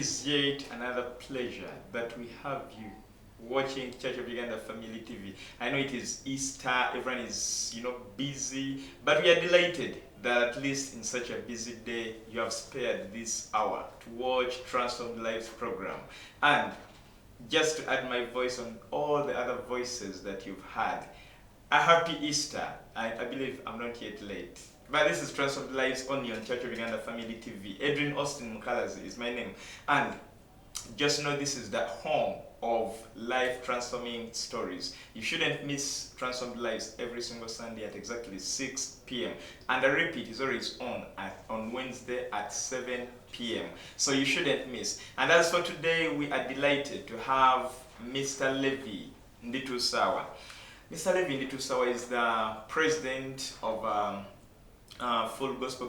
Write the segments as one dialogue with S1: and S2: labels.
S1: is yet another pleasure that we have you watching Church of Uganda Family TV. I know it is Easter, everyone is, busy, but we are delighted that at least in such a busy day, you have spared this hour to watch Transformed Lives program. And just to add my voice on all the other voices that you've had, a happy Easter. I believe I'm not yet late. But this is Transformed Lives only on Church of Uganda Family TV. Adrian Austin Mukalazi is my name. And just know this is the home of life transforming stories. You shouldn't miss Transformed Lives every single Sunday at exactly 6 p.m. And the repeat is always on Wednesday at 7 p.m. So you shouldn't miss. And as for today, we are delighted to have Mr. Levi Nditusawa. Mr. Levi Nditusawa is the president of Full Gospel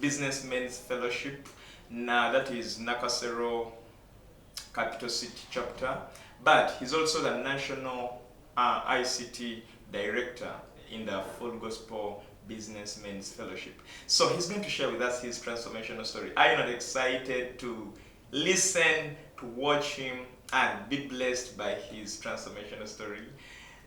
S1: Businessmen's Fellowship. Now that is Nakasero Capital City chapter, but he's also the national ICT director in the Full Gospel Businessmen's Fellowship. So he's going to share with us his transformational story. Are you not excited to listen, to watch him, and be blessed by his transformational story?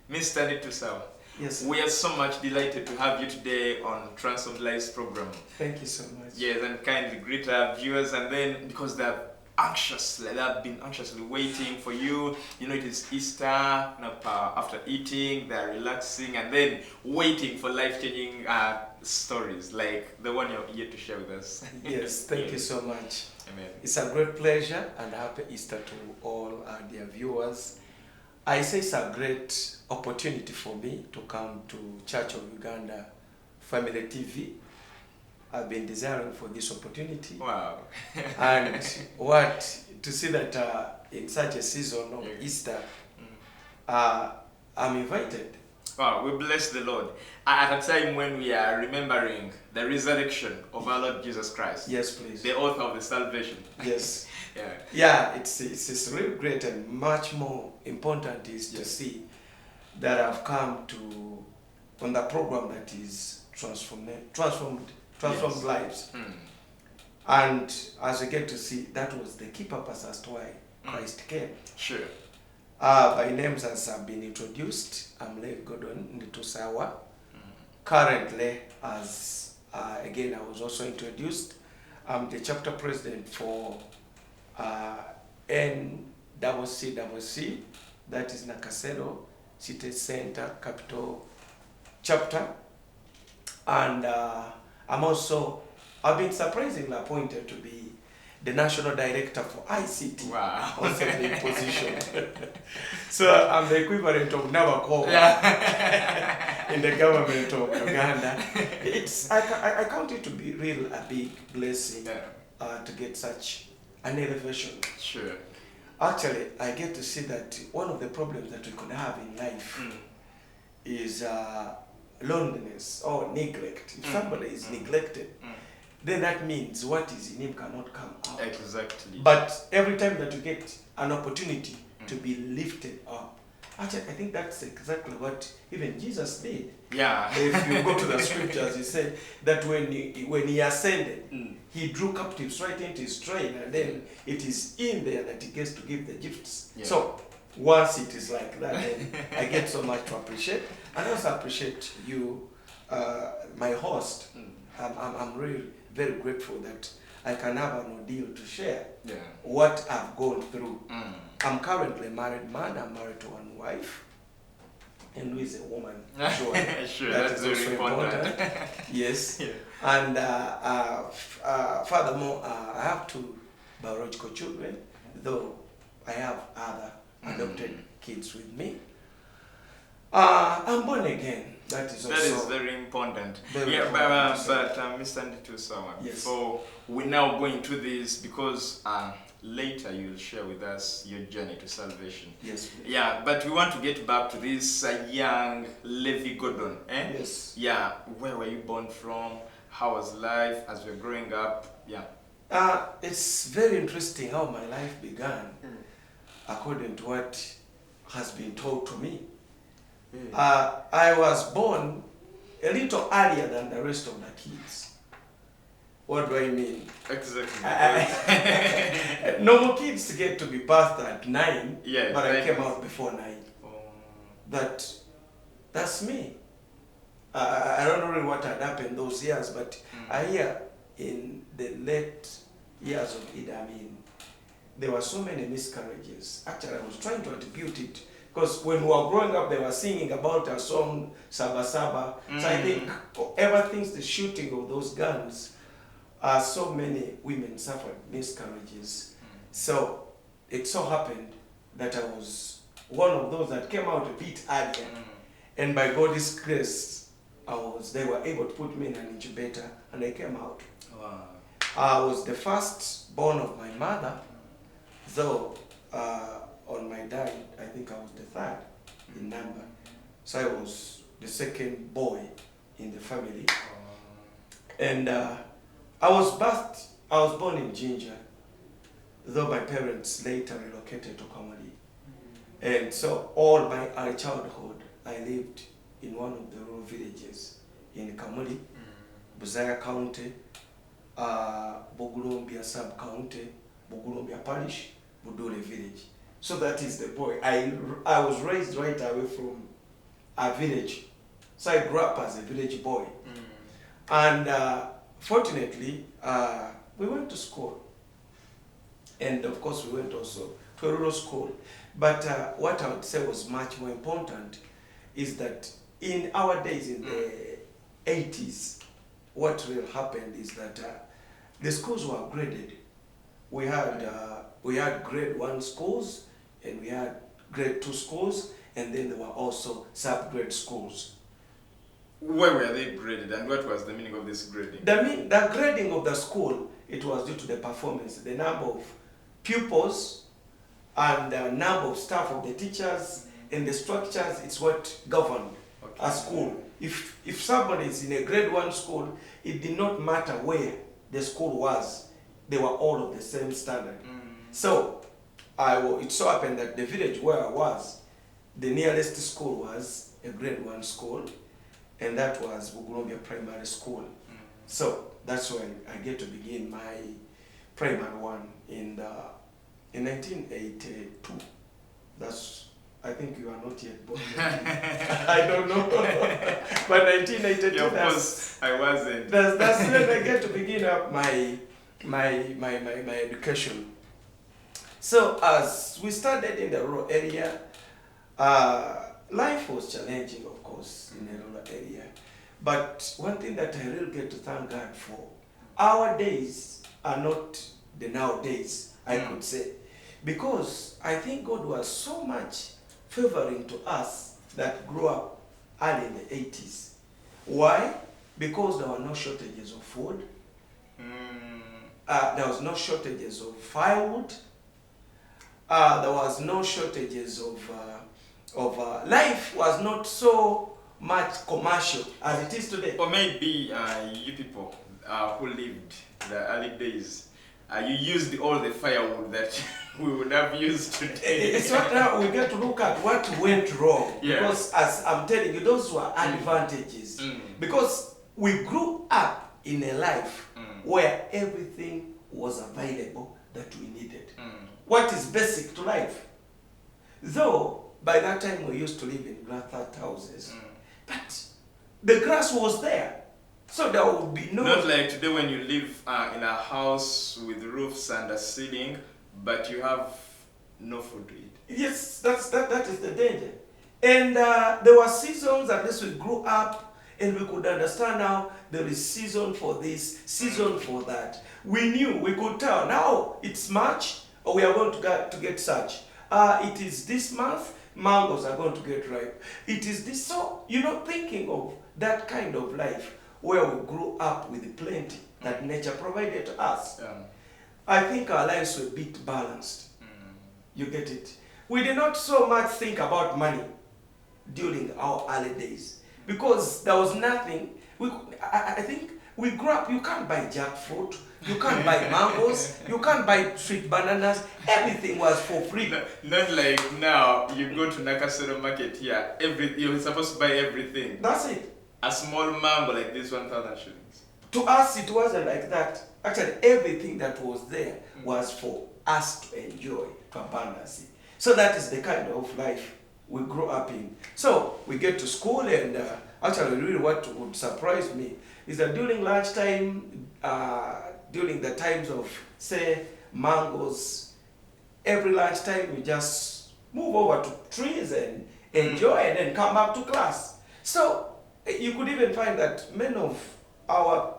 S1: Mr. Nditusawa.
S2: Yes.
S1: We are so much delighted to have you today on Transformed Lives program.
S2: Thank you so much.
S1: Yes, and kindly greet our viewers, and then because they've been anxiously waiting for you. It is Easter, after eating, they're relaxing, and then waiting for life-changing stories like the one you're here to share with us.
S2: Yes, thank you so much.
S1: Amen.
S2: It's a great pleasure and happy Easter to all our dear viewers. I say it's a great opportunity for me to come to Church of Uganda Family TV. I've been desiring for this opportunity.
S1: Wow.
S2: And to see that in such a season of Easter, I'm invited.
S1: Wow, we bless the Lord. At a time when we are remembering the resurrection of our Lord Jesus Christ.
S2: Yes, please.
S1: The author of the salvation.
S2: Yes.
S1: Yeah,
S2: it's really great, and much more important is to see that I've come on the program that is transformed lives. And as we get to see, that was the key purpose as to why Christ came.
S1: Sure.
S2: By names as have been introduced, I'm Levi Gordon Nditusawa. Currently, as again I was also introduced, I'm the chapter president for NCCC, that is Nakasero City Center Capital Chapter. And I've been surprisingly appointed to be the national director for ICT.
S1: Wow.
S2: Also the position. So I'm the equivalent of Nabako in the government of Uganda. I count it to be really a big blessing to get such an elevation.
S1: Sure.
S2: Actually, I get to see that one of the problems that we could have in life is loneliness or neglect. If somebody is neglected, then that means what is in him cannot come out.
S1: Exactly.
S2: But every time that you get an opportunity to be lifted up, actually, I think that's exactly what even Jesus did.
S1: Yeah.
S2: If you go to the scriptures, he said that when he ascended, he drew captives right into his train, and then it is in there that he gets to give the gifts.
S1: Yeah.
S2: So once it is like that, then I get so much to appreciate. And I also appreciate you, my host. I'm really very grateful that I can have an ordeal to share what I've gone through. I'm currently a married man. I'm married to one wife, and who is a woman. Sure,
S1: sure,
S2: that
S1: that's
S2: is also
S1: very important.
S2: Yes.
S1: Yeah.
S2: And furthermore, I have 2 biological children, though I have other adopted kids with me. I'm born again. That is
S1: very important.
S2: Very
S1: But
S2: important.
S1: Mr. Nditusawa,
S2: Yes.
S1: before we now go into this, because later you'll share with us your journey to salvation.
S2: Yes, please.
S1: Yeah, but we want to get back to this young Levi Gordon.
S2: Yes.
S1: Yeah, where were you born from? How was life as we were growing up? Yeah.
S2: It's very interesting how my life began, according to what has been told to me. I was born a little earlier than the rest of the kids. What do I mean?
S1: Exactly.
S2: Normal kids get to be birthed at 9,
S1: Yeah,
S2: but I
S1: right.
S2: came out before 9. That's me. I don't know really what had happened those years, but I hear in the late years of Idi Amin, there were so many miscarriages. Actually, I was trying to attribute it because when we were growing up, they were singing about a song, Saba Saba. So I think ever since the shooting of those guns, so many women suffered miscarriages. So it so happened that I was one of those that came out a bit earlier. And by God's grace, they were able to put me in an incubator and I came out.
S1: Wow.
S2: I was the first born of my mother, though on my dad, I think I was the third in number. So I was the second boy in the family. And I was born in Jinja, though my parents later relocated to Kamali. And so all my early childhood, I lived in one of the rural villages in Kamuli, Buzaya County, Bogulombia Sub-County, Bogulombia Parish, Budule Village. So that is the boy. I was raised right away from a village. So I grew up as a village boy. And fortunately, we went to school. And of course, we went also to a rural school. But what I would say was much more important is that in our days, in the 80s, what really happened is that the schools were graded. We had grade 1 schools, and we had grade 2 schools, and then there were also sub-grade schools.
S1: Why were they graded, and what was the meaning of this grading?
S2: The grading of the school, it was due to the performance, the number of pupils, and the number of staff of the teachers, and the structures. It's what governed a school. If somebody is in a grade 1 school, it did not matter where the school was. They were all of the same standard. So it so happened that the village where I was, the nearest school was a grade 1 school, and that was Bugulombia Primary School. So that's when I get to begin my primary one in 1982. I think you are not yet born. I don't know. But 1982.
S1: Yeah, of course, I wasn't.
S2: That's when I get to begin up my education. So as we started in the rural area, life was challenging, of course, in the rural area. But one thing that I really get to thank God for, our days are not the nowadays, I could say. Because I think God was so much favoring to us that grew up early in the 80s. Why? Because there were no shortages of food. There was no shortages of firewood. There was no shortages of life was not so much commercial as it is today.
S1: Or maybe you people who lived the early days, you used all the firewood that we would have used today.
S2: It's what now we get to look at what went wrong.
S1: Yeah.
S2: Because as I'm telling you, those were advantages. Because we grew up in a life where everything was available that we needed. What is basic to life? Though, by that time we used to live in grass-thatched houses. But the grass was there. So there would be no...
S1: Not like today when you live in a house with roofs and a ceiling, but you have no food to eat.
S2: Yes, that is the danger. And there were seasons, at least we grew up, and we could understand now there is season for this, season for that. We knew, we could tell, now it's March, or we are going to get such. It is this month, mangoes are going to get ripe. It is this, so, thinking of that kind of life where we grew up with plenty that nature provided to us. I think our lives were a bit balanced. You get it? We did not so much think about money during our early days because there was nothing. I think we grew up, you can't buy jackfruit, you can't buy mangoes, you can't buy sweet bananas, everything was for free.
S1: Not like now, you go to Nakasero market here, you're supposed to buy everything.
S2: That's it.
S1: A small mango like this, 1,000 shillings.
S2: To us, it wasn't like that. Actually, everything that was there was for us to enjoy to abundance. So that is the kind of life we grew up in. So we get to school, and actually, really, what would surprise me is that during lunchtime, during the times of, say, mangoes, every lunchtime we just move over to trees and enjoy, and then come back to class. So you could even find that many of our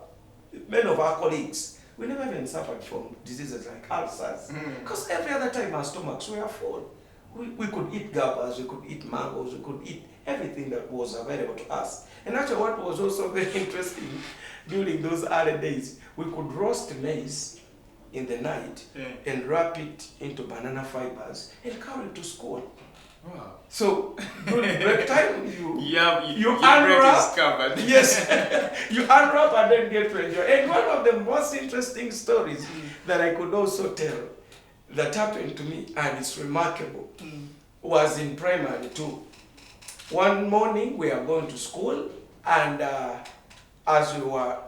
S2: colleagues, we never even suffered from diseases like ulcers, because every other time our stomachs were full. We could eat gabas, we could eat mangoes, we could eat everything that was available to us. And actually, what was also very interesting during those early days, we could roast maize in the night and wrap it into banana fibers and carry it to school.
S1: Wow.
S2: So during break time, you
S1: unwrap.
S2: Yes, you unwrap and then get to enjoy. And one of the most interesting stories that I could also tell that happened to me, and it's remarkable, was in primary too. One morning we are going to school, and as we were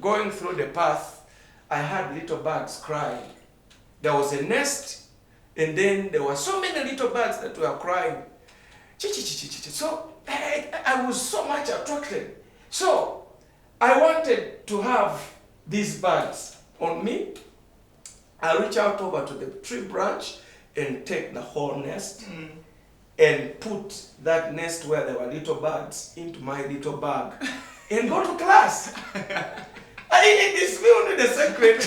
S2: going through the path, I heard little birds crying. There was a nest, and then there were so many little birds that were crying. So I was so much attracted. So I wanted to have these birds on me. I reach out over to the tree branch and take the whole nest and put that nest where there were little birds into my little bag and go to class. It is only the secret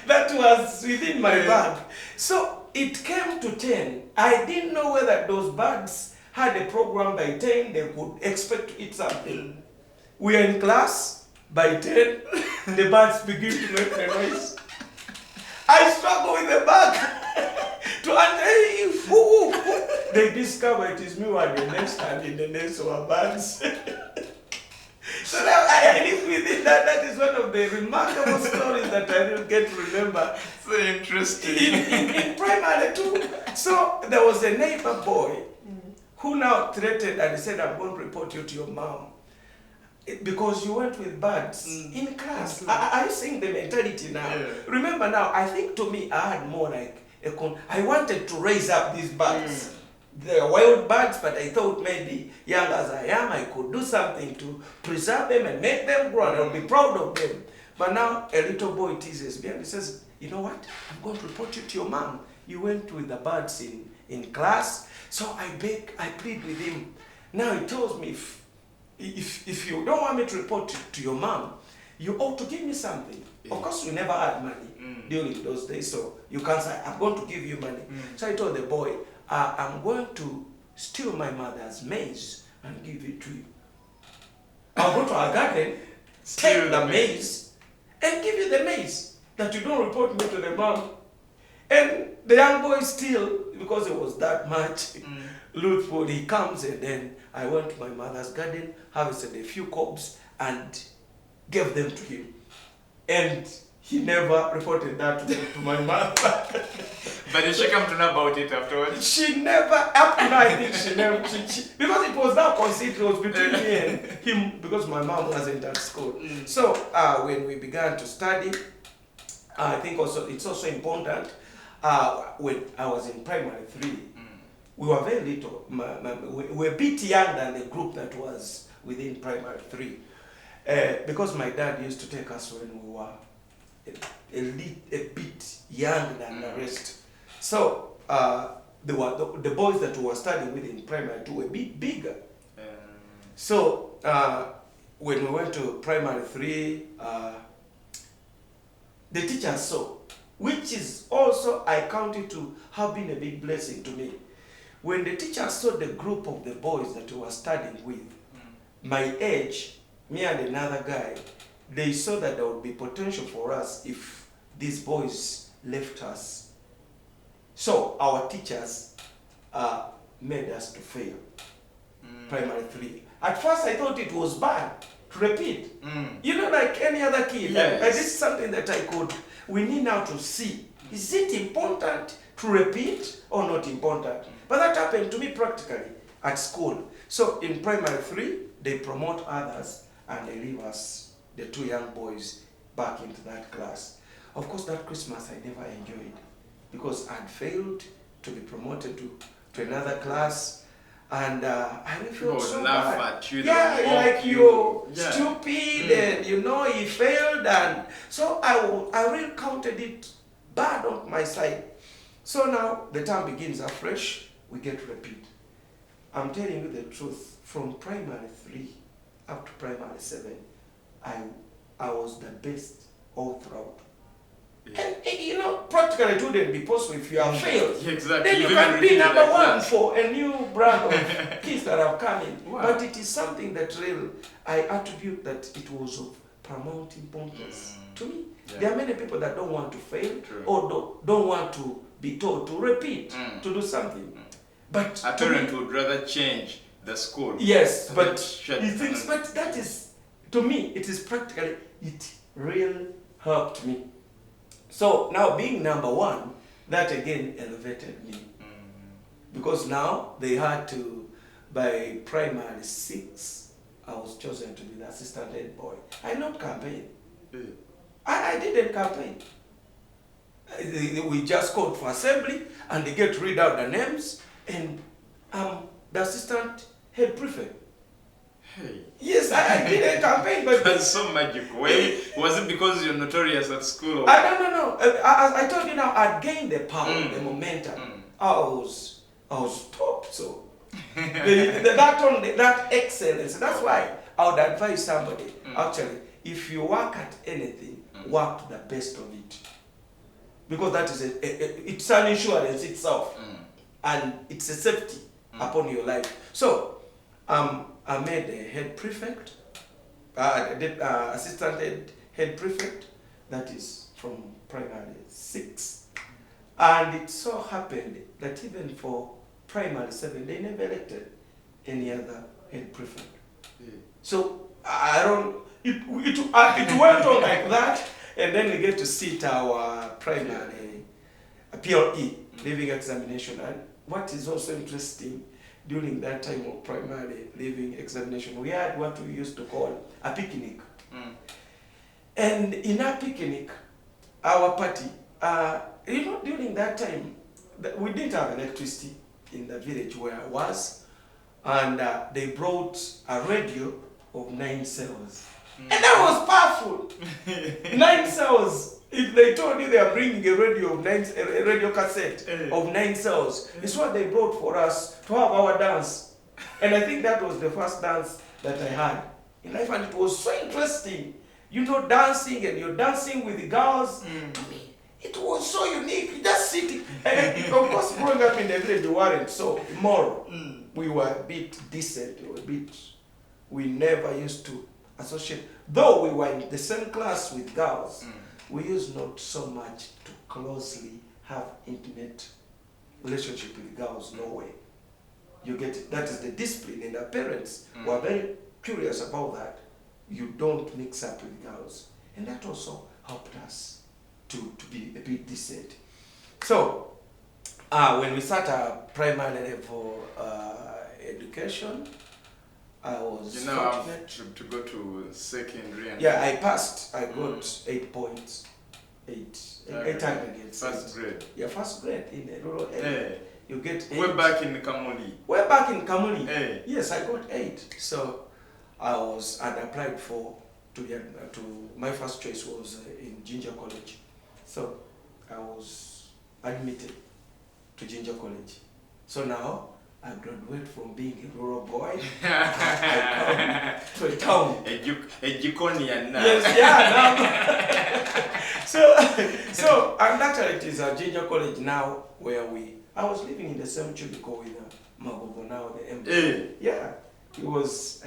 S2: that was within my bag. So it came to 10. I didn't know whether those birds had a program by 10 they could expect to eat something. We are in class. By 10, the birds begin to make the noise. I struggle with the bag to answer. They discover it is me who are the nest, and in the nest were birds. So now I live within that. That is one of the remarkable stories that I don't get to remember.
S1: So interesting.
S2: In primary too. So there was a neighbor boy who now threatened and said, "I'm going to report you to your mom because you went with birds in class." Are you seeing the mentality now?
S1: Yeah.
S2: Remember now, I think to me I had more like I wanted to raise up these birds. They're wild birds, but I thought maybe young as I am, I could do something to preserve them and make them grow, and I'll be proud of them. But now a little boy teases me and he says, "You know what? I'm going to report you to your mom. You went with the birds in class." So I plead with him. Now he tells me, if you don't want me to report to your mom, you ought to give me something. Yeah. Of course, we never had money during those days, so you can't say, "I'm going to give you money." So I told the boy, "I'm going to steal my mother's maize and give it to you. I'll go to our garden, take the maize, and give you the maize, that you don't report me to the mom." And the young boy still, because it was that much, truthful, he comes, and then I went to my mother's garden, harvested a few cobs, and gave them to him. And he never reported that to my mother.
S1: But did she come to know about it afterwards?
S2: She never, up to now, I think she never, because it was now considered, it was between me and him, because my mom wasn't at school. So when we began to study, I think also it's also important, when I was in primary 3, we were very little. We were a bit young than the group that was within primary 3. Because my dad used to take us when we were a bit young than the rest. So the boys that we were studying with in primary 2 were a bit bigger. So when we went to primary 3, the teachers saw, which is also I count it to have been a big blessing to me. When the teachers saw the group of the boys that we were studying with, my age, me and another guy, they saw that there would be potential for us if these boys left us. So our teachers made us to fail primary 3. At first I thought it was bad to repeat. You know, like any other kid.
S1: Yes.
S2: This is something that we need now to see. Is it important to repeat or not important? But that happened to me practically at school. So in primary 3, they promote others and they leave us, the 2 young boys, back into that class. Of course, that Christmas I never enjoyed because I'd failed to be promoted to another class, and I really felt so
S1: laugh
S2: bad.
S1: at you,
S2: Yeah, like you're
S1: yeah.
S2: stupid, and he failed, and so I really counted it bad on my side. So now the term begins afresh. We get repeat. I'm telling you the truth. From primary 3 up to primary 7, I was the best all throughout.
S1: Yeah.
S2: And practically it wouldn't be possible if you have failed.
S1: Yeah, exactly.
S2: Then you can be number one for a new brand of kids that have come in.
S1: Wow.
S2: But it is something that really I attribute that it was of paramount importance to me.
S1: Yeah.
S2: There are many people that don't want to fail.
S1: True.
S2: Or don't want to be told to repeat, to do something. But
S1: a parent would rather change the school.
S2: Yes, but
S1: he
S2: thinks, but that is, to me, it is practically, it really helped me. So now being number one, that again elevated me. Because now they had to, by primary 6, I was chosen to be the assistant head boy. I not campaign. I didn't campaign. We just called for assembly and they get to read out the names, and I'm the assistant head prefect.
S1: Hey.
S2: Yes, I didn't campaign, but
S1: that's so magical. Was it because you're notorious at school? Or?
S2: No. As I told you now, I gained the power, the momentum. I was top. So that excellence. That's why I would advise somebody. Actually, if you work at anything, work to the best of it, because that is it's an insurance itself, and it's a safety upon your life. So I made a head prefect, assistant head prefect, that is from primary 6. And it so happened that even for primary 7, they never elected any other head prefect. So it went on like that, and then we get to sit our primary PLE, leaving examination. And what is also interesting, during that time of primary leaving examination, we had what we used to call a picnic. And in our picnic, our party, during that time, we didn't have electricity in the village where I was, and they brought a radio of 9 cells. And that was powerful. 9 cells. If they told you they are bringing a radio cassette of 9 cells, it's what they brought for us to have our dance. And I think that was the first dance that I had in life, and it was so interesting. Dancing, and you're dancing with the girls. To me, it was so unique. You just sitting. And of course, growing up in the village, we weren't so moral. We were a bit decent. We never used to associate. Though we were in the same class with girls, we used not so much to closely have intimate relationship with girls. No way. You get it? That is the discipline, and our parents were very curious about that. You don't mix up with girls, and that also helped us to be a bit decent. So when we start our primary level education, I was fortunate
S1: to go to secondary.
S2: Yeah, I passed. I got 8 points. 8 aggregates.
S1: First grade.
S2: Yeah, first grade in a rural area. You get 8.
S1: We're back in Kamuli.
S2: We're back in Kamuli.
S1: Hey.
S2: Yes, I got 8. So I'd applied my first choice was in Ginger College. So I was admitted to Ginger College. So now I graduate from being a rural boy. I come to a town.
S1: A Jikonian now.
S2: Yes, yeah. So and actually it is a Ginger College now where I was living in the same cubicle with Magogo now, the MD. Yeah. I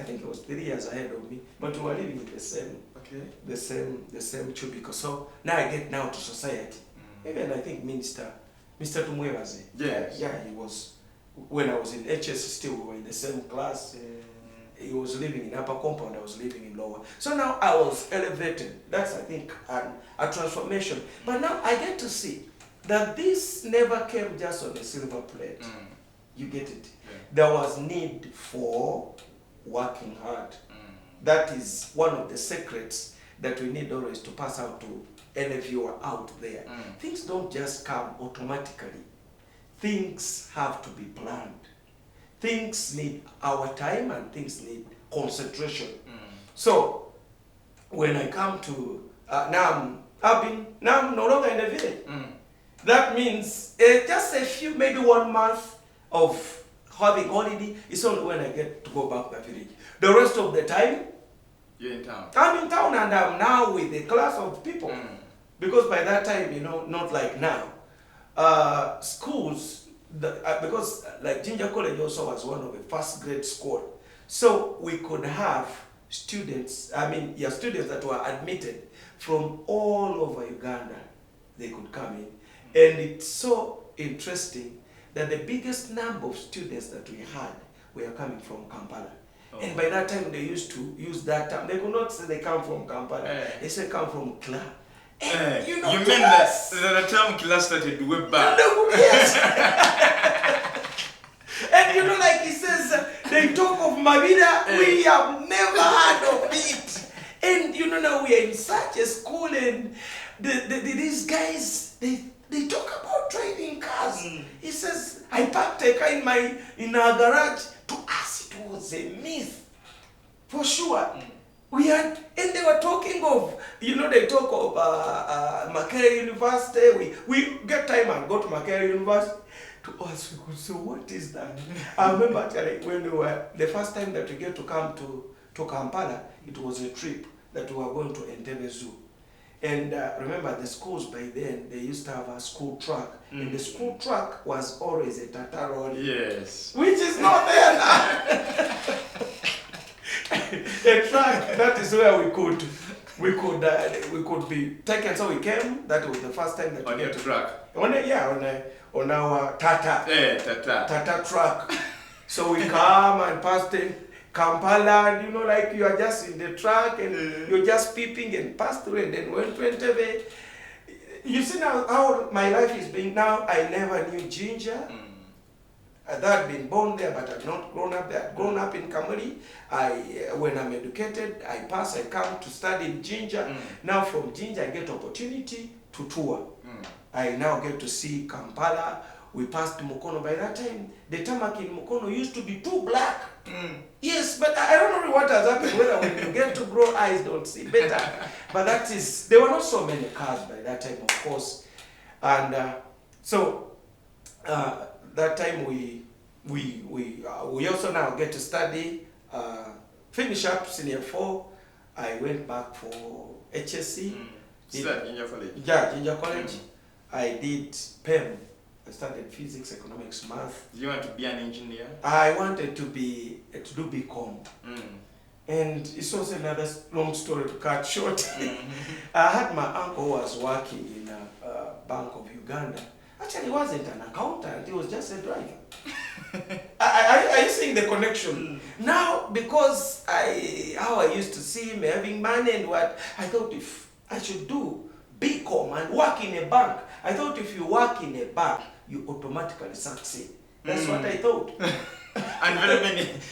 S2: think he was 3 years ahead of me, but we were living in the same cubicle. So now I get now to society. Even I think Mr. Tumwewaze.
S1: Yes.
S2: Yeah, he was, when I was in HS still, we were in the same class. He was living in upper compound, I was living in lower. So now I was elevated. That's, I think, a transformation. But now I get to see that this never came just on a silver plate. You get it? Yeah. There was need for working hard. That is one of the secrets that we need always to pass out to any viewer out there. Things don't just come automatically. Things have to be planned. Things need our time and things need concentration. So when I come to now I'm no longer in the village. That means just a few, maybe 1 month of having holiday. It's only when I get to go back to the village. The rest of the time,
S1: you're in town.
S2: I'm in town and I'm now with a class of people. Because by that time, you know, not like now, schools, because like Jinja College also was one of the first grade school. So we could have students, students that were admitted from all over Uganda. They could come in. And it's so interesting that the biggest number of students that we had were coming from Kampala. And by that time, they used to use that term. They could not say they come from Kampala. They said come from Kla. And, you mean
S1: the term Kla started way back?
S2: Yes. And you know, like he says, they talk of Mabida, we have never heard of it. And you know, now we are in such a school, and these guys, they talk about driving cars. He says, I parked a car in our garage. To us, it was a myth, for sure. We had, and they were talking of, you know, they talk of Makerere University. We get time and go to Makerere University. To us, we could say, what is that? I remember actually when we were, the first time that we get to come to Kampala, it was a trip that we were going to Entebbe Zoo. And remember, the schools by then, they used to have a school truck. And the school truck was always a Tata lorry.
S1: Yes.
S2: Which is not there now. A truck, that is where we could be taken. So we came, that was the first time that
S1: on
S2: we
S1: your
S2: get
S1: truck.
S2: On our Tata. Tata truck. So we come and pass in Kampala, and you know, like you are just in the truck and you're just peeping and pass through, and then went to Entebbe. You see now how my life is being now. I never knew Jinja. I had been born there, but I've not grown up there. I've grown up in Kamuli. When I'm educated, I come to study in Jinja. Now from Jinja, I get opportunity to tour. I now get to see Kampala. We passed Mukono. By that time, the tarmac in Mukono used to be too black. Yes, but I don't know what has happened, whether when you get to grow eyes don't see better. But that is, there were not so many cars by that time, of course. And that time we also now get to study, finish up senior 4. I went back for HSC.
S1: Jinja College.
S2: Yeah, Jinja College. I did PEM. I studied physics, economics, math.
S1: Do you want to be an engineer?
S2: I wanted to do BCom. And it's also another long story to cut short. I had my uncle who was working in a Bank of Uganda. Actually, he wasn't an accountant, he was just a driver. Are you seeing the connection? Now, because how I used to see him having money and what, I thought if I should do BCom and work in a bank. I thought if you work in a bank, you automatically succeed. That's what I thought.
S1: And very many
S2: people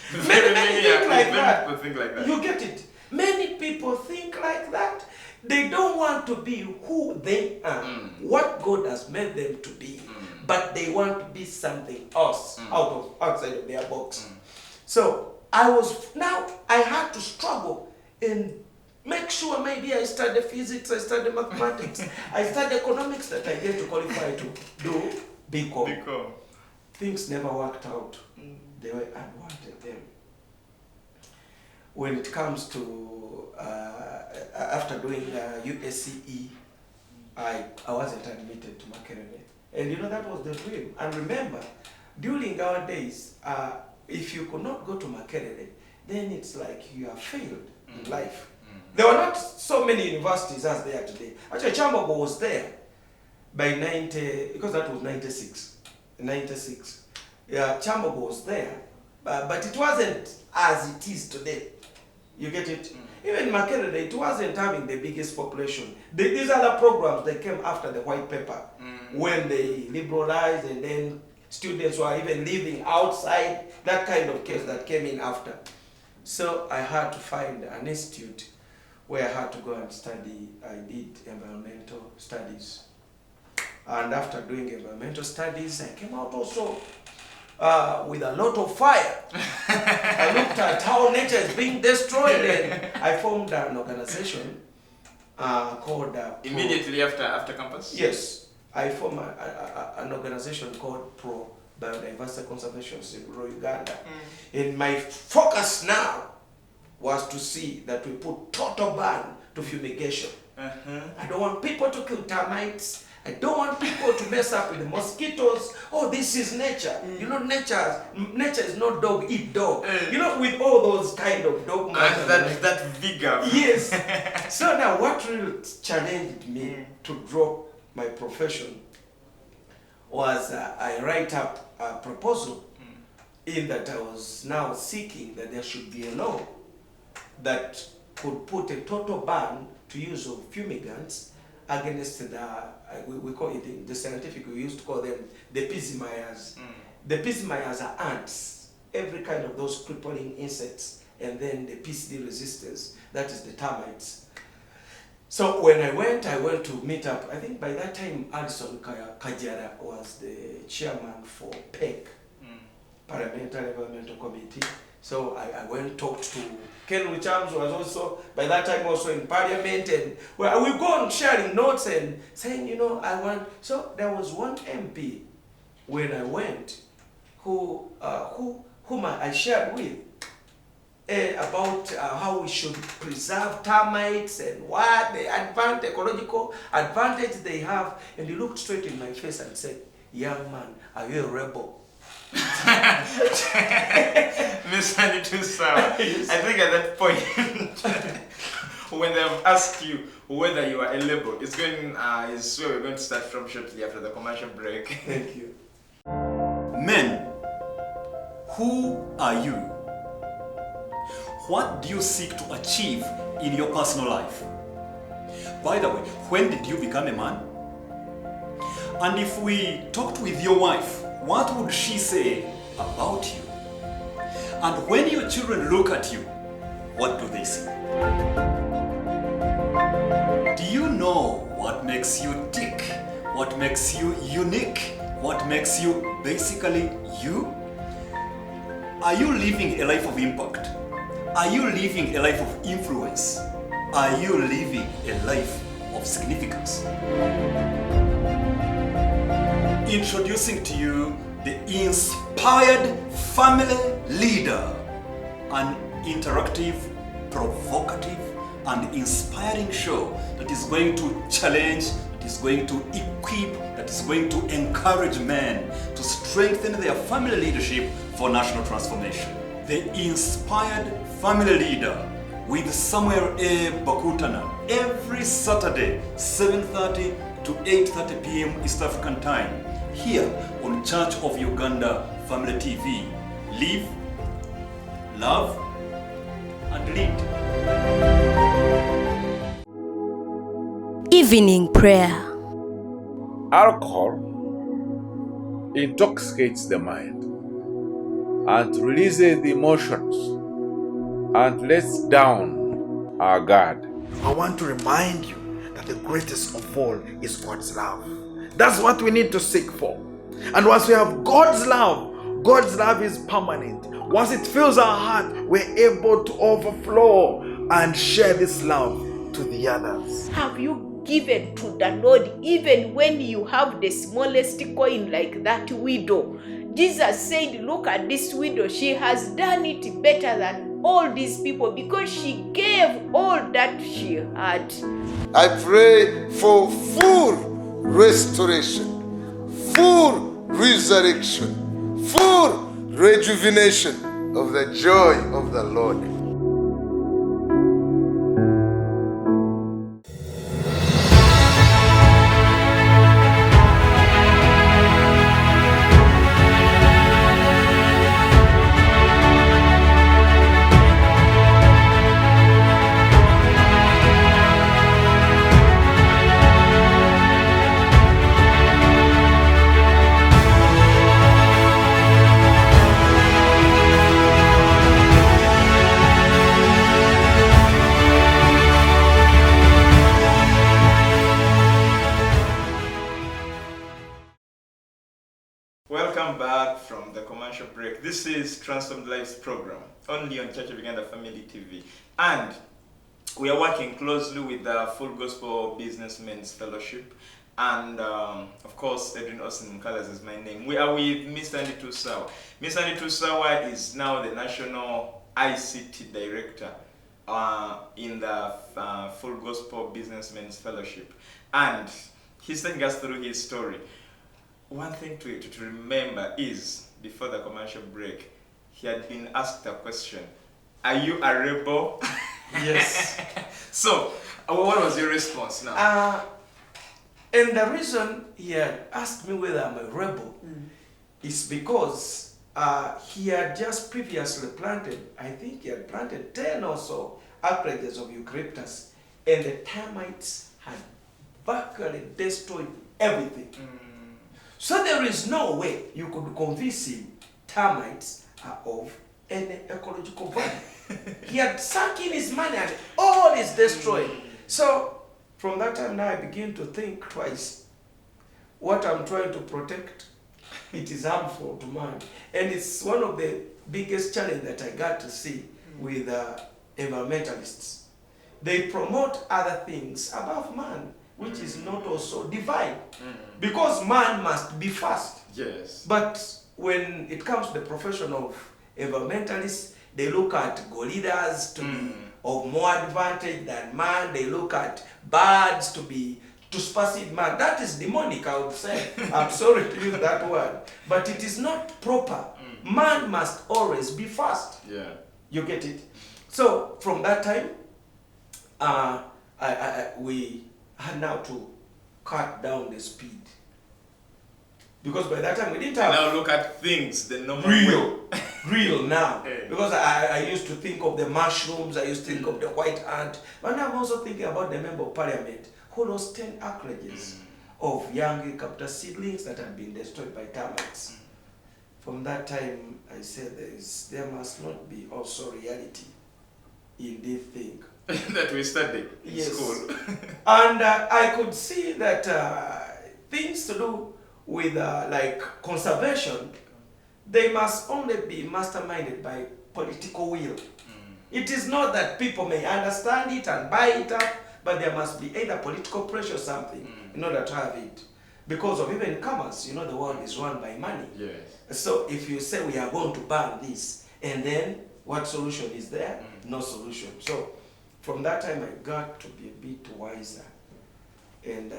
S2: think like that.
S1: You
S2: get it. Many people think like that. They don't want to be who they are, what God has made them to be, but they want to be something else outside of their box. So I had to struggle and make sure maybe I study physics, I study mathematics, I study economics, that I get to qualify to do BCom. Things never worked out the way I wanted them. When it comes to, after doing USCE, I wasn't admitted to Makerere. And you know, that was the dream. And remember, during our days, if you could not go to Makerere, then it's like you have failed in life. There were not so many universities as there are today. Actually, Chambogo was there by 90, because that was 96. 96. Yeah, Chambogo was there, but it wasn't as it is today. You get it? Even Makerere, it wasn't having the biggest population. These other programs, they came after the white paper, when they liberalized, and then students were even living outside, that kind of case that came in after. So I had to find an institute where I had to go and study. I did environmental studies. And after doing environmental studies, I came out also with a lot of fire. I looked at how nature is being destroyed, and I formed an organization called...
S1: Immediately after campus?
S2: Yes. I formed an organization called Pro Biodiversity Conservation in rural Uganda. And my focus now was to see that we put total ban to fumigation. I don't want people to kill termites. I don't want people to mess up with the mosquitoes. Oh, this is nature. You know, nature is not dog eat dog. You know, with all those kind of dogma.
S1: And that vigor.
S2: Yes. So now what really challenged me to drop my profession was I write up a proposal in that I was now seeking that there should be a law that could put a total ban to use of fumigants against we call it in the scientific, we used to call them the pismayers. The pismayers are ants, every kind of those crippling insects, and then the PCD resistance, that is the termites. So when I went to meet up. I think by that time Addison Kajara was the chairman for PEC, Parliamentary Environmental Committee. So I went and talked to Ken Richards, who was also by that time also in Parliament, and well, we go on sharing notes and saying, you know, I want. So there was one MP when I went whom I shared with about how we should preserve termites and what the ecological advantage they have. And he looked straight in my face and said, "Young man, are you a rebel?"
S1: Miss Annie Sour.
S2: Yes.
S1: I think at that point, when they've asked you whether you are a label, is where we're going to start from shortly after the commercial break.
S2: Thank you.
S3: Men, who are you? What do you seek to achieve in your personal life? By the way, when did you become a man? And if we talked with your wife, what would she say about you? And when your children look at you, what do they see? Do you know what makes you tick? What makes you unique? What makes you basically you? Are you living a life of impact? Are you living a life of influence? Are you living a life of significance? Introducing to you the Inspired Family Leader, an interactive, provocative, and inspiring show that is going to challenge, that is going to equip, that is going to encourage men to strengthen their family leadership for national transformation. The Inspired Family Leader with Samuel A. Bakutana every Saturday, 7:30 to 8:30 p.m. East African Time, here on Church of Uganda Family TV. Live, love, and lead.
S4: Evening prayer.
S5: Alcohol intoxicates the mind and releases the emotions and lets down our guard.
S6: I want to remind you that the greatest of all is God's love. That's what we need to seek for. And once we have God's love is permanent. Once it fills our heart, we're able to overflow and share this love to the others.
S7: Have you given to the Lord even when you have the smallest coin like that widow? Jesus said, look at this widow. She has done it better than all these people because she gave all that she had.
S8: I pray for full restoration, full resurrection, full rejuvenation of the joy of the Lord.
S1: commercial break. This is Transformed Lives program, only on Church of Uganda Family TV. And we are working closely with the Full Gospel Businessmen's Fellowship. And of course, Edwin Austin Mkalas is my name. We are with Mr. Andy Tusawa. Mr. Andy Tusawa is now the National ICT Director in the Full Gospel Businessmen's Fellowship. And he's taking us through his story. One thing to remember is, before the commercial break, he had been asked a question. Are you a rebel?
S2: Yes.
S1: So, what was your response now?
S2: And the reason he had asked me whether I'm a rebel is because he had just previously planted, I think he had planted 10 or so acres of eucalyptus, and the termites had virtually destroyed everything. So there is no way you could convince him termites are of any ecological value. He had sunk in his money and all is destroyed. So from that time now I begin to think twice. What I'm trying to protect, it is harmful to man. And it's one of the biggest challenges that I got to see with environmentalists. They promote other things above man, which is not also divine. Because man must be first.
S1: Yes.
S2: But when it comes to the profession of environmentalists, they look at gorillas to be of more advantage than man. They look at birds to supersede man. That is demonic, I would say. I'm sorry to use that word. But it is not proper. Man must always be first.
S1: Yeah.
S2: You get it? So from that time, we had now to cut down the speed. Because by that time we didn't have...
S1: Now look at things the normal way.
S2: Real now.
S1: Yeah.
S2: Because I used to think of the mushrooms, I used to think of the white ant. But now I'm also thinking about the member of parliament who lost 10 acres of young eucalyptus seedlings that had been destroyed by termites. From that time, I said there must not be also reality in this thing.
S1: that we studied in
S2: Yes.
S1: school.
S2: And I could see that things to do with like conservation, they must only be masterminded by political will. It is not that people may understand it and buy it up, but there must be either political pressure or something in order to have it. Because of even commerce, you know, the world is run by money.
S1: Yes.
S2: So if you say we are going to ban this, and then what solution is there? No solution. So from that time I got to be a bit wiser. And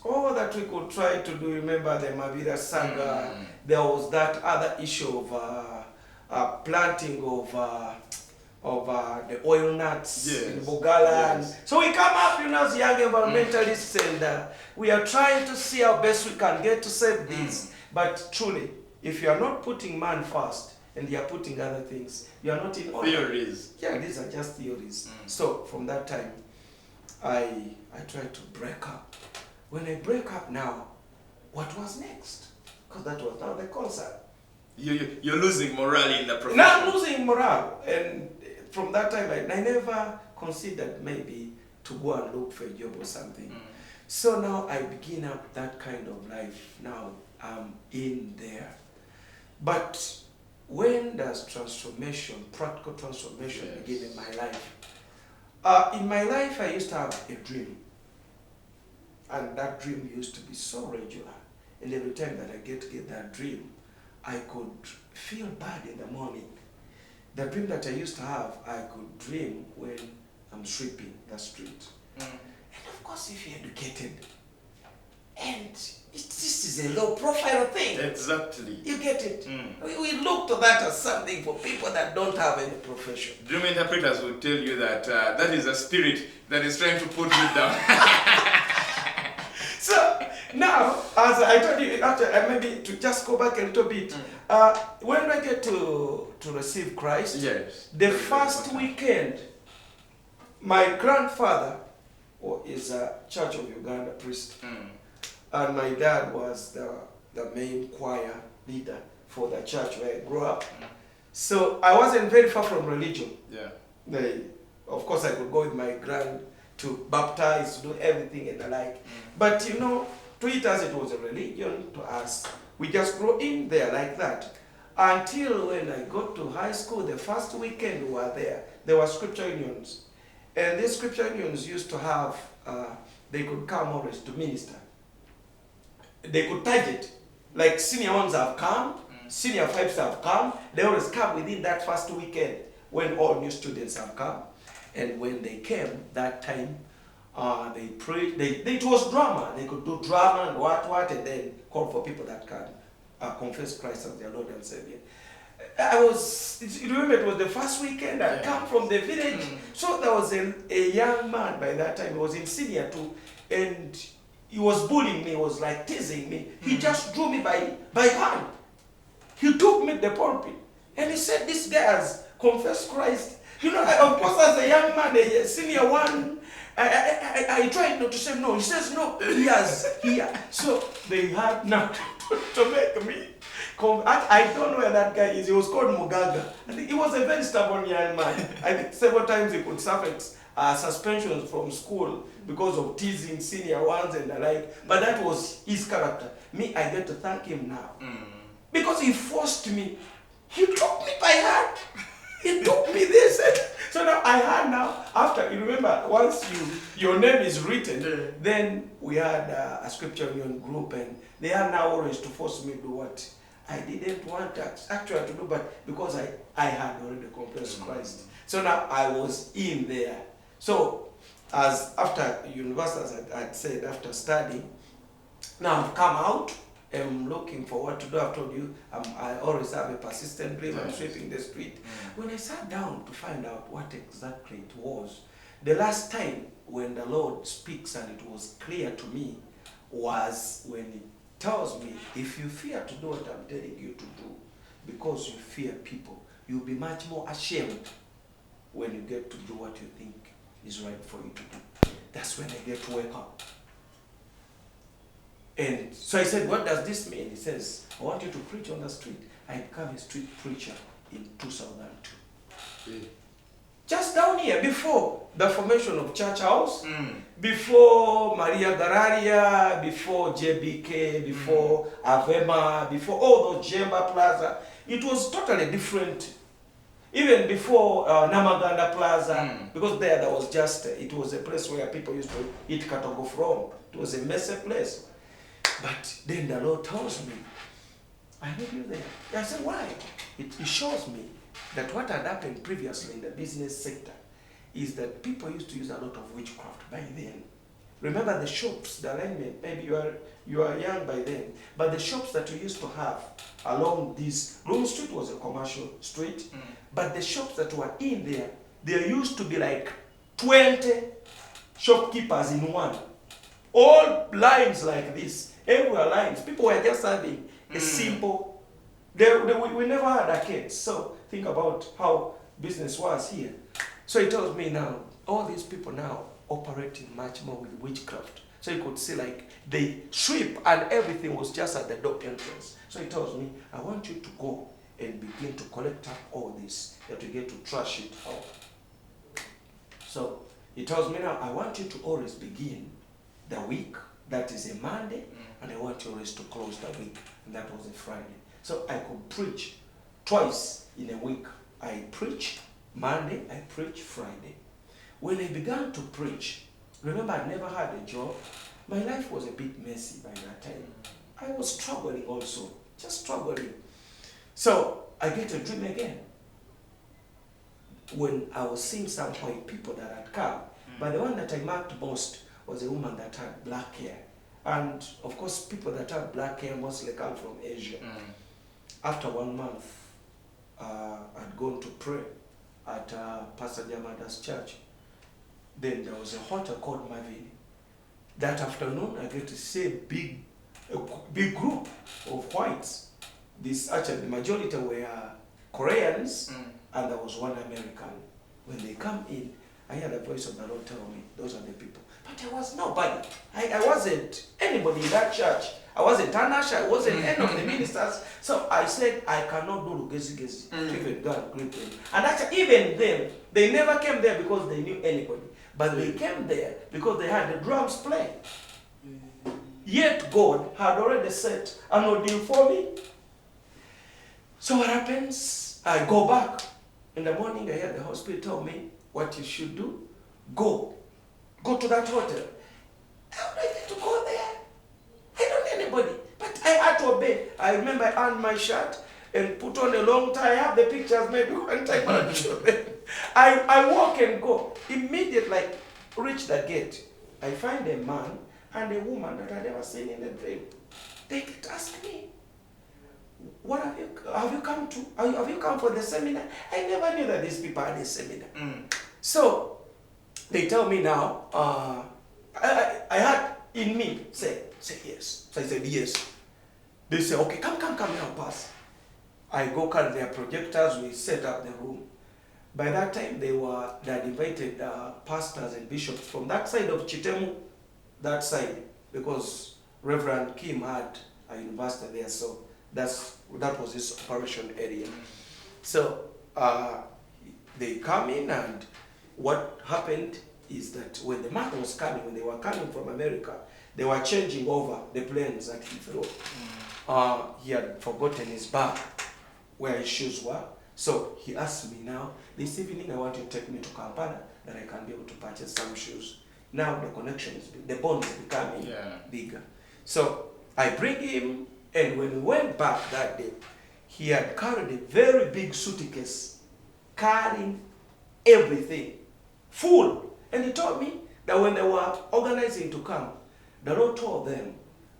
S2: all that we could try to do, remember the Mavira saga, there was that other issue of planting of the oil nuts in Bugala.
S1: Yes.
S2: So we come up, you know, as young environmentalists, and we are trying to see how best we can get to save this. But truly, if you are not putting man first and you are putting other things, you are not in order.
S1: Theories.
S2: Yeah, these are just theories. So from that time, I tried to break up. When I break up now, what was next? Because that was now the concern.
S1: You're losing morale in the profession.
S2: Now I'm losing morale. And from that time, I never considered maybe to go and look for a job or something. So now I begin up that kind of life. Now I'm in there. But when does transformation, practical transformation begin in my life? In my life, I used to have a dream. And that dream used to be so regular. And every time that I get that dream, I could feel bad in the morning. The dream that I used to have, I could dream when I'm sweeping the street. And of course, if you're educated, and this is a low profile thing.
S1: Exactly.
S2: You get it? We look to that as something for people that don't have any profession.
S1: Dream interpreters will tell you that that is a spirit that is trying to put you down.
S2: So now, as I told you, after maybe to just go back a little bit, when I get to receive Christ, the first weekend, my grandfather is a Church of Uganda priest, and my dad was the main choir leader for the church where I grew up. So I wasn't very far from religion. Of course, I could go with my grand to baptize, to do everything and the like. But you know, to it as it was a religion, to us, we just grew in there like that. until when I got to high school, the first weekend we were there were scripture unions. And these scripture unions used to have, they could come always to minister. They could target, like senior ones have come, senior fives have come. They always come within that first weekend when all new students have come. And when they came that time, they prayed. It was drama. They could do drama and what, and then call for people that can confess Christ as their Lord and Savior. You remember it was the first weekend. I come from the village, so there was a young man by that time. He was in senior too, and he was bullying me. He was like teasing me. He just drew me by hand. He took me to the pulpit, and he said, "This guy has confessed Christ." You know, of course, as a young man, a senior one, I tried not to say no. He says no. He has. So they had now to make me. I don't know where that guy is. He was called Mugaga. I think he was a very stubborn young man. I think several times he could suffer suspensions from school because of teasing senior ones and the like. But that was his character. Me, I get to thank him now. Because he forced me. He took me by heart. He took me this. So now I had after, you remember, once your name is written, then we had a scripture union group, and they had now always to force me to do what I didn't want actually to do, but because I had already confessed Christ. So now I was in there. So as after university, as I said, after studying, now I've come out. I'm looking for what to do. I've told you, I always have a persistent dream. I'm sweeping the street. When I sat down to find out what exactly it was, the last time when the Lord speaks and it was clear to me was when He tells me, if you fear to do what I'm telling you to do, because you fear people, you'll be much more ashamed when you get to do what you think is right for you to do. That's when I get to wake up. And so I said, what does this mean? He says, I want you to preach on the street. I became a street preacher in 2002. Just down here, before the formation of Church House, before Maria Gararia, before JBK, before Avema, before all those Jemba Plaza, it was totally different. Even before Namaganda Plaza, because there was just, it was a place where people used to eat katogo from. It was a messy place. But then the Lord tells me, I need you there. I said, why? It shows me that what had happened previously in the business sector is that people used to use a lot of witchcraft by then. Remember the shops, the alignment, maybe you are young by then, but the shops that we used to have along this, Long Street was a commercial street, but the shops that were in there used to be like 20 shopkeepers in one. All lines like this. Everywhere lines. People were just having a simple. We never had arcades. So think about how business was here. So he tells me now, all these people now operating much more with witchcraft. So you could see like they sweep and everything was just at the door entrance. So he tells me, I want you to go and begin to collect up all this, that we get to trash it out. So he tells me now, I want you to always begin the week. That is a Monday, and I want you always to close the week, and that was a Friday. So I could preach twice in a week. I preach Monday, I preach Friday. When I began to preach, remember I never had a job. My life was a bit messy by that time. I was struggling also, just struggling. So I get a dream again. When I was seeing some white people that had come, but the one that I marked most was a woman that had black hair. And of course, people that have black hair mostly come from Asia. After 1 month, I'd gone to pray at Pastor Jamada's church. Then there was a hotel called Marvin. That afternoon, I get to see a big group of whites. Actually, the majority were Koreans, and there was one American. When they come in, I heard the voice of the Lord tell me, those are the people. But I was nobody. I wasn't anybody in that church. I wasn't Tanash, I wasn't any of the ministers. So I said, I cannot do Gezi to even go and greet them. And actually, even them, they never came there because they knew anybody. But they came there because they had the drums playing. Yet God had already set an ordeal for me. So what happens? I go back. In the morning, I hear the hospital tell me what you should do. Go to that hotel. How do I get to go there? I don't know anybody. But I had to obey. I remember I earned my shirt and put on a long tie. I have the pictures maybe one time I'll show them. I walk and go. Immediately, reach the gate. I find a man and a woman that I never seen in a dream. They kept asking me, what have you come to? Have you come for the seminar? I never knew that these people had a seminar. So they tell me now, I had in me say yes. So I said yes. They say, okay, come help us. I go carry their projectors, we set up the room. By that time they had invited pastors and bishops from that side of Chitemu, that side, because Reverend Kim had a university there, so that was his operation area. So they come in, and what happened is that when the man was coming, when they were coming from America, they were changing over the planes at Heathrow. He had forgotten his bag where his shoes were. So he asked me, now, this evening I want you to take me to Kampala that I can be able to purchase some shoes. Now the connection is big, the bond is becoming bigger. So I bring him, and when we went back that day, he had carried a very big suitcase, carrying everything, full. And he told me that when they were organizing to come, the Lord told them,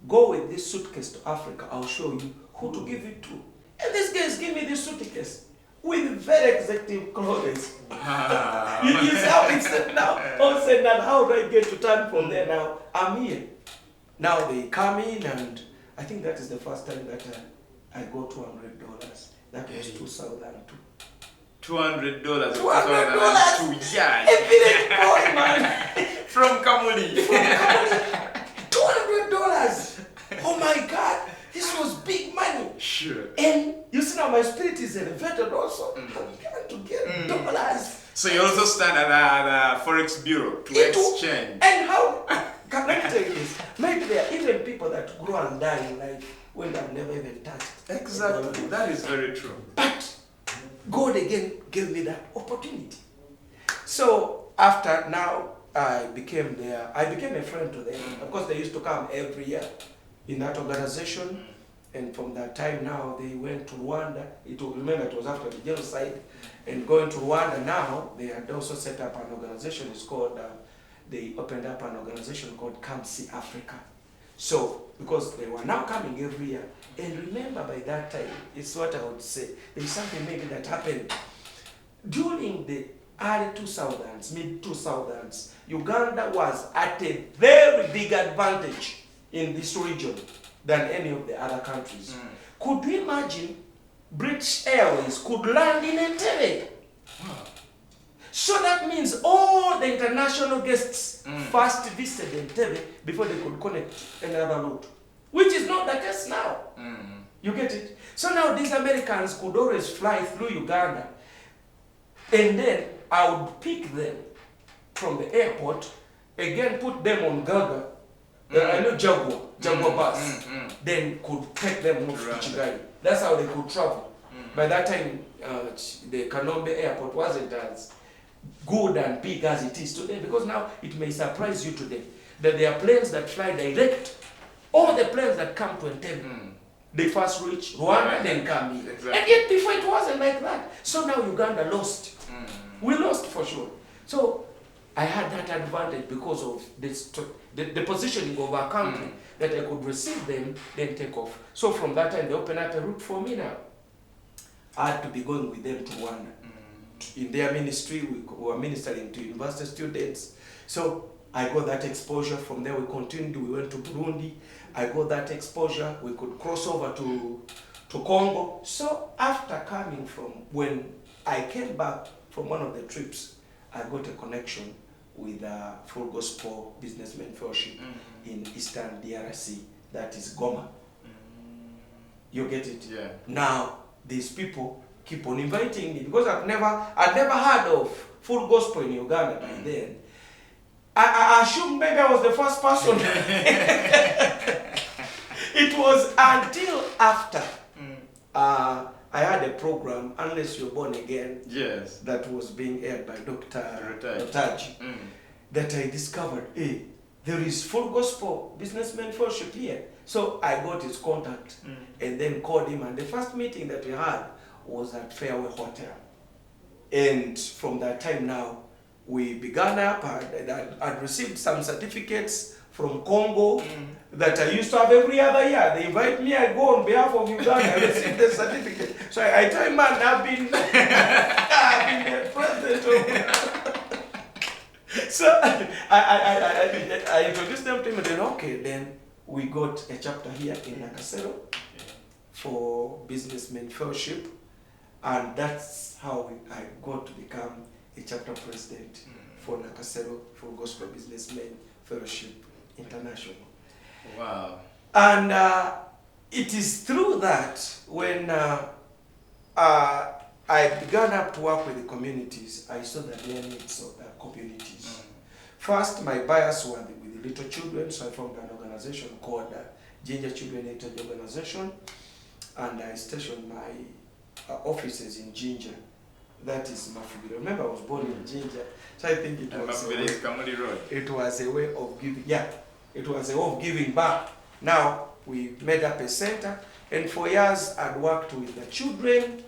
S2: go with this suitcase to Africa, I'll show you who to give it to. And these guys give me this suitcase with very executive clothes. You see how it's now? All said that, how do I get to turn from there now? I'm here. Now they come in, and I think that is the first time that I got $200. That was 2002.
S1: $200.
S2: $200.
S1: Yeah.
S2: A village boy, man.
S1: From Kamuli.
S2: $200. Oh my God. This was big money.
S1: Sure.
S2: And you see now my spirit is elevated also. I'm going to get dollars.
S1: So you also stand at the Forex Bureau to exchange.
S2: And how? Can I tell you this? Maybe there are even people that grow and die in life when they've never even touched.
S1: Exactly. That is very true.
S2: But God again gave me that opportunity. So after now, I became a friend to them. Of course, they used to come every year in that organization, and from that time now they went to Rwanda. Remember, it was after the genocide, and going to Rwanda now, they had also set up an organization. It's called, they opened up an organization called Come See Africa. So, because they were now coming every year, and remember by that time, it's what I would say, there's something maybe that happened. During the early 2000s, mid 2000s, Uganda was at a very big advantage in this region than any of the other countries. Could you imagine British Airways could land in Entebbe? Wow. So that means all the international guests first visited Entebbe before they could connect another route, which is not the case now. You get it? So now these Americans could always fly through Uganda, and then I would pick them from the airport, again put them on Gaga, I know Jaguar bus, then could take them off to Kigali. That's how they could travel. By that time, the Kanombe airport wasn't as good and big as it is today, because now it may surprise you today that there are planes that fly direct. All the planes that come to Entebbe, they first reach Rwanda, then come here. Exactly. And yet before it wasn't like that. So now Uganda lost. We lost for sure. So I had that advantage because of the positioning of our country, that I could receive them, then take off. So from that time, they opened up a route for me now. I had to be going with them to Rwanda. In their ministry, we were ministering to university students. So I got that exposure. From there, we continued. We went to Burundi. I got that exposure. We could cross over to Congo. So after coming from, when I came back from one of the trips, I got a connection with Full Gospel Businessmen Fellowship in Eastern DRC, that is Goma. You get it? Yeah. Now, these people keep on inviting me, because I'd never heard of Full Gospel in Uganda by then. I assumed maybe I was the first person. It was until after I had a program, Unless You're Born Again,
S1: Yes.
S2: that was being aired by Dr.
S1: Rotaji.
S2: Rotaji, that I discovered, hey, there is Full Gospel Businessman Fellowship here. So I got his contact and then called him, and the first meeting that we had was at Fairway Hotel. And from that time now, we began up. I'd received some certificates from Congo that I used to have every other year. They invite me, I go on behalf of Uganda, I receive the certificate. So I tell him, man, I've been the president of... So I introduced them to him, and then okay, then we got a chapter here in Nakasero for Businessmen Fellowship, and that's how I got to become a chapter president for Nakasero for Gospel Businessmen Fellowship International.
S1: Wow.
S2: And it is through that when I began up to work with the communities, I saw the real needs of the communities. First, my bias were with the little children, so I formed an organization called Ginger Children Heritage Organization, and I stationed my offices in Ginger. That is Mafubiro. Remember, I was born in Ginger, so I think it was
S1: Mafubiro is Kamuli Road.
S2: It was a way of giving. Yeah, it was a way of giving back. Now we made up a center, and for years I'd worked with the children,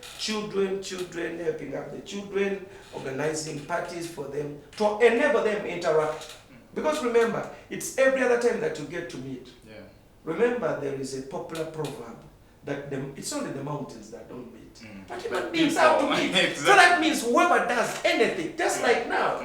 S2: helping up the children, organizing parties for them to enable them interact. Because remember, it's every other time that you get to meet.
S1: Yeah.
S2: Remember, there is a popular proverb that it's only the mountains that don't meet. But human beings have to meet.
S1: Exactly.
S2: So that means whoever does anything, just like now,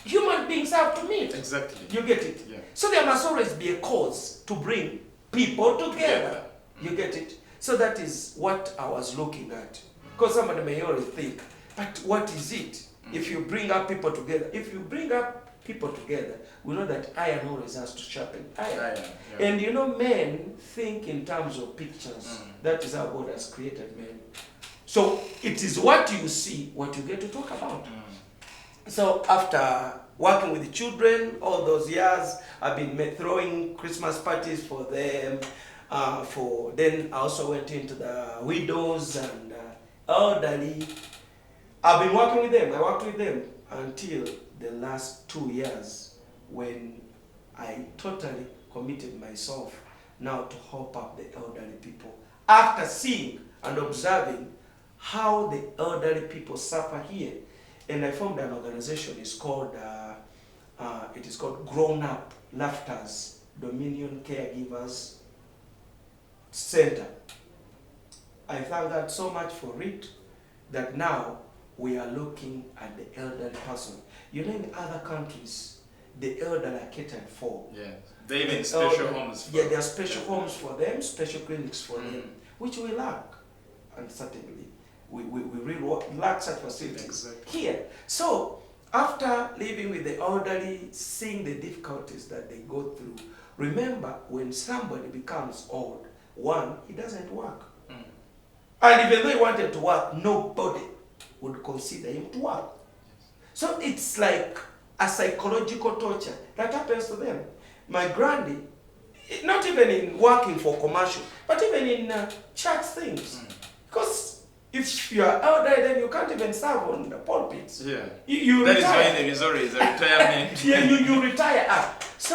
S2: human beings have to meet.
S1: Exactly.
S2: You get it?
S1: Yeah.
S2: So there must always be a cause to bring people together. You get it? So that is what I was looking at. Because somebody may always think, but what is it? If you bring up people together, we know that iron always has to sharpen iron.
S1: Yeah.
S2: And you know, men think in terms of pictures. That is how God has created men. So it is what you see, what you get to talk about. So after working with the children all those years, I've been throwing Christmas parties for them. Then I also went into the widows and elderly. I've been working with them. I worked with them until the last 2 years when I totally committed myself now to help up the elderly people. After seeing and observing how the elderly people suffer here, and I formed an organization. It is called Grown Up Laughter's Dominion Caregivers Center. I thank God so much for it that now we are looking at the elderly person. You know, in other countries, the elderly are catered for.
S1: Yeah. They even special homes for
S2: there are special homes for them, special clinics for them, which we lack, and certainly we really lack such facilities here. So after living with the elderly, seeing the difficulties that they go through, remember when somebody becomes old, one, he doesn't work. And even though he wanted to work, nobody would consider him to work. So it's like a psychological torture that happens to them. My granny, not even in working for commercial, but even in church things. Because if you are elderly, then you can't even serve on the pulpits.
S1: Yeah.
S2: You
S1: that
S2: retire.
S1: is why there is always a retirement.
S2: Yeah, you retire up. So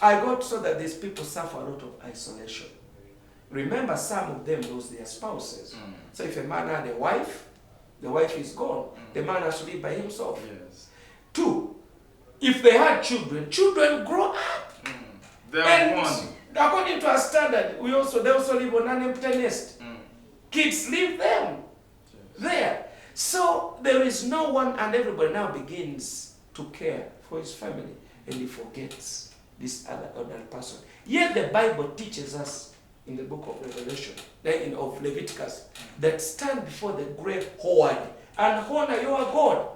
S2: I got so that these people suffer a lot of isolation. Remember, some of them lose their spouses. So if a man had a wife, the wife is gone. The man has to live by himself.
S1: Yes.
S2: 2, if they had children, children grow up.
S1: They are
S2: And
S1: born.
S2: according to our standard, they also live on an empty nest. Kids leave them there. So there is no one, and everybody now begins to care for his family, and he forgets this other elderly person. Yet the Bible teaches us in the book of Revelation, of Leviticus, that stand before the great Howard and honor your God.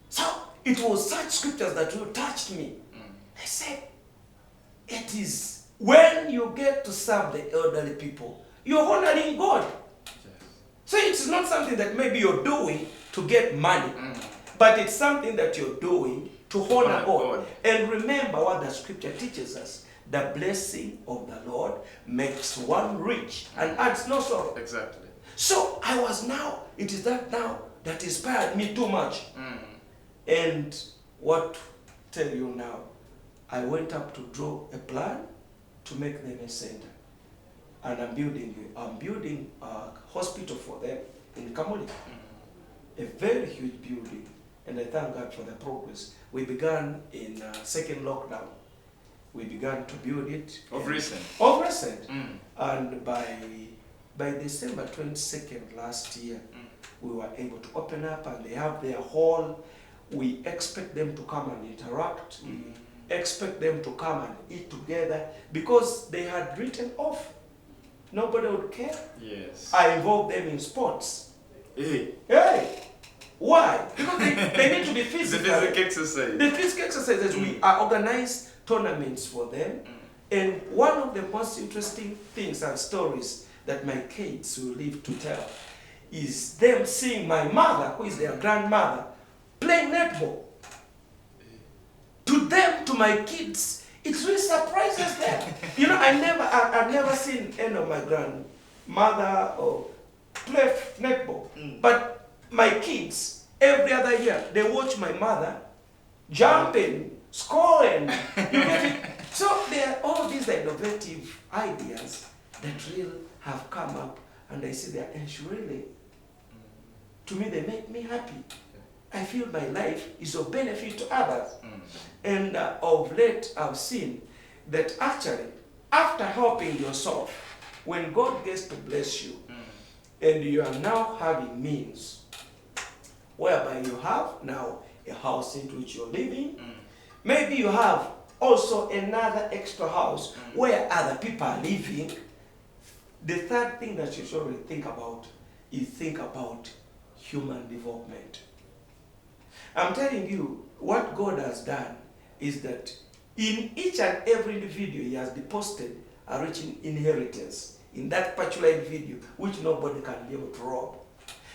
S2: So it was such scriptures that really touched me. I said, it is when you get to serve the elderly people, you're honoring God. So it's not something that maybe you're doing to get money, but it's something that you're doing to honor God. And remember what the scripture teaches us, the blessing of the Lord makes one rich and adds no sorrow.
S1: Exactly.
S2: So it is that now that inspired me too much. And what tell you now, I went up to draw a plan to make them a center. And I'm building a hospital for them in Kamuli. A very huge building. And I thank God for the progress. We began in second lockdown. We began to build it.
S1: Of recent.
S2: And by December 22nd last year, we were able to open up, and they have their hall. We expect them to come and interact. We expect them to come and eat together, because they had written off. Nobody would care.
S1: Yes.
S2: I involved them in sports.
S1: Hey.
S2: Why? Because they need to be physical.
S1: The physical exercise.
S2: The physical exercises, we organize tournaments for them. And one of the most interesting things and stories that my kids will live to tell is them seeing my mother, who is their grandmother, playing netball. To them, to my kids, it really surprises them. I've never seen any of my grandmother or play netball. But my kids, every other year, they watch my mother jumping, scoring. You get it? So there are all these innovative ideas that really have come up, and I see that, and really, to me, they make me happy. I feel my life is of benefit to others. And of late, I've seen that actually, after helping yourself, when God gets to bless you, and you are now having means, whereby you have now a house in which you're living, maybe you have also another extra house where other people are living. The third thing that you should really think about is think about human development. I'm telling you, what God has done is that in each and every individual, He has deposited a rich inheritance in that particular individual, which nobody can be able to rob.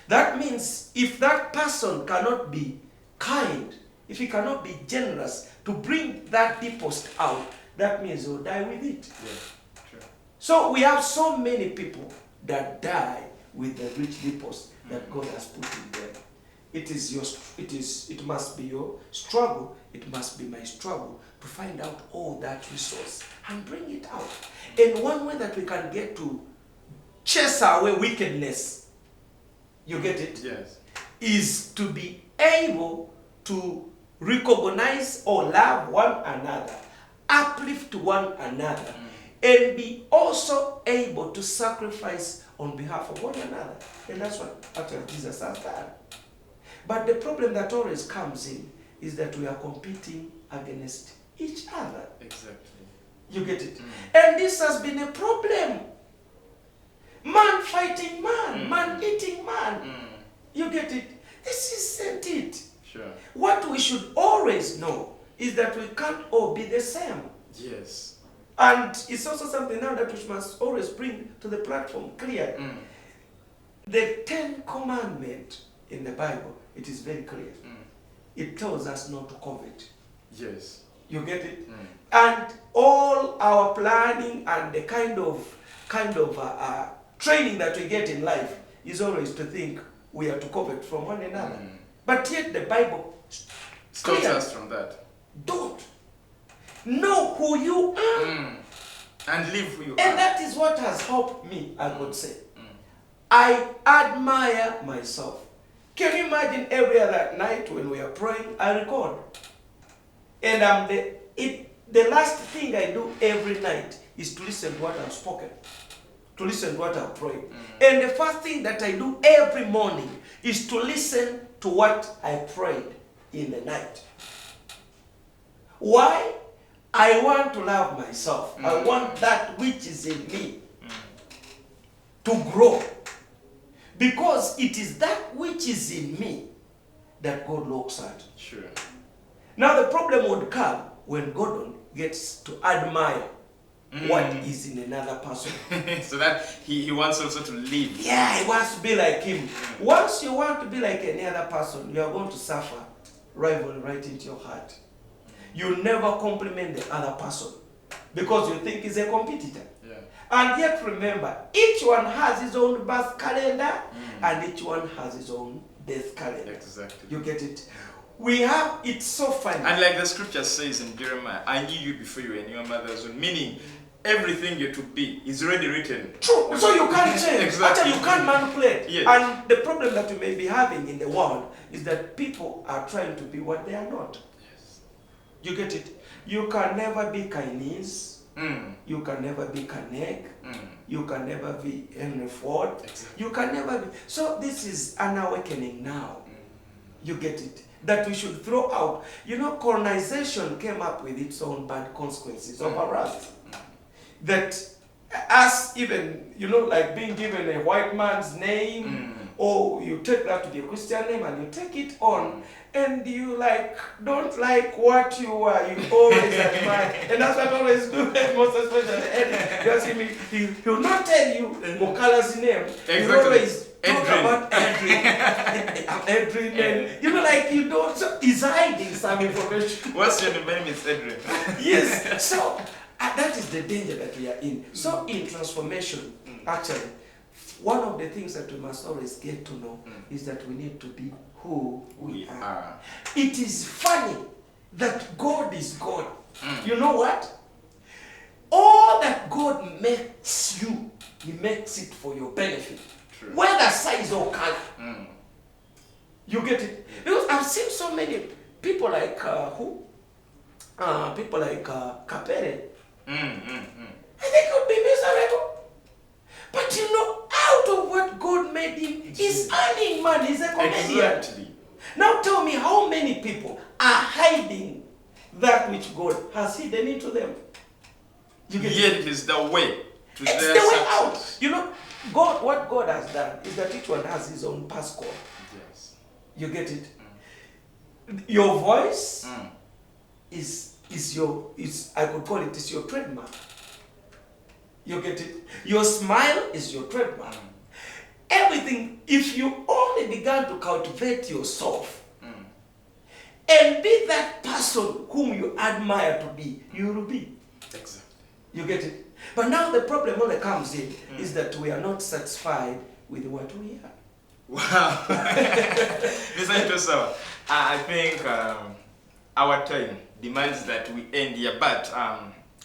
S2: That means if that person cannot be kind, if he cannot be generous to bring that deposit out, that means he'll die with it.
S1: Yeah, true.
S2: So we have so many people that die with the rich deposit that God has put in them. It must be your struggle, it must be my struggle to find out all that resource and bring it out. And one way that we can get to chase away wickedness, you get it?
S1: Yes.
S2: Is to be able to recognize or love one another, uplift one another, and be also able to sacrifice on behalf of one another. And that's what actually Jesus has done. But the problem that always comes in is that we are competing against each other.
S1: Exactly.
S2: You get it? And this has been a problem. Man fighting man, man eating man. You get it? This isn't it.
S1: Sure.
S2: What we should always know is that we can't all be the same.
S1: Yes.
S2: And it's also something now that we must always bring to the platform clear. The 10 Commandments in the Bible, it is very clear. It tells us not to covet.
S1: Yes.
S2: You get it? And all our planning and the kind of training that we get in life is always to think we are to covet from one another. But yet the Bible
S1: Stops us from that.
S2: Don't. Know who you are.
S1: And live who you are.
S2: And that is what has helped me, I would say. I admire myself. Can you imagine every other night when we are praying, I record. And the last thing I do every night is to listen to what I've spoken, to listen to what I've prayed. And the first thing that I do every morning is to listen to what I prayed in the night. Why? I want to love myself. I want that which is in me to grow. Because it is that which is in me that God looks at.
S1: Sure.
S2: Now the problem would come when God gets to admire what is in another person.
S1: So that he wants also to live.
S2: Yeah, he wants to be like him. Once you want to be like any other person, you are going to suffer rivalry right into your heart. You never compliment the other person because you think he's a competitor.
S1: Yeah.
S2: And yet remember, each one has his own birth calendar and each one has his own death calendar.
S1: Exactly.
S2: You get it? We have, it's so funny.
S1: And like the scripture says in Jeremiah, I knew you before you were in your mother's womb. Meaning, everything you're to be is already written.
S2: True. So you can't change.
S1: Exactly.
S2: Actually, you can't manipulate.
S1: Yes.
S2: And the problem that you may be having in the world is that people are trying to be what they are not.
S1: Yes.
S2: You get it? You can never be Chinese.
S1: Mm.
S2: You can never be Kanek.
S1: Mm.
S2: You can never be Henry Ford.
S1: Exactly.
S2: You can never be. So this is an awakening now. You get it? That we should throw out. You know, colonization came up with its own bad consequences over us. That us even, you know, like being given a white man's name, or you take that to be a Christian name and you take it on, and you like don't like what you are, you always admire. And that's what I always do, most especially Eddie. You see me, he'll not tell you Mokala's name.
S1: Exactly.
S2: He'll always talk
S1: Edrin.
S2: about Edrin. I'm Edrin, and you know, like you don't, so he's hiding some information.
S1: What's your name? My name is Edrin.
S2: Yes, so that is the danger that we are in. So in transformation, actually, one of the things that we must always get to know is that we need to be who we are. It is funny that God is God. You know what? All that God makes you, He makes it for your benefit.
S1: True.
S2: Whether size or color. You get it? Because I've seen so many people like who? People like Kapere. They could be miserable. But you know, out of what God made him, he's earning money. He's a comedian.
S1: Exactly.
S2: Now tell me, how many people are hiding that which God has hidden into them? You get
S1: Yet
S2: it?
S1: it is the way to
S2: It's
S1: their
S2: the way out.
S1: success.
S2: You know, God, what God has done is that each one has his own passcode.
S1: Yes.
S2: You get it? Your voice is your, I could call it, is your trademark. You get it? Your smile is your trademark. Everything, if you only began to cultivate yourself and be that person whom you admire to be, you will be.
S1: Exactly.
S2: You get it? But now the problem only comes in is that we are not satisfied with what we are.
S1: Wow. Mr. Itosawa, I think our time demands that we end here, but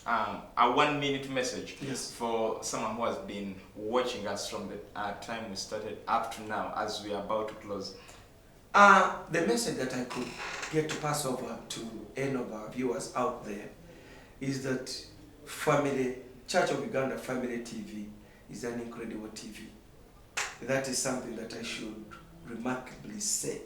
S1: a 1 minute message for someone who has been watching us from the time we started up to now as we are about to close.
S2: The message that I could get to pass over to any of our viewers out there is that Church of Uganda Family TV is an incredible TV. That is something that I should remarkably say.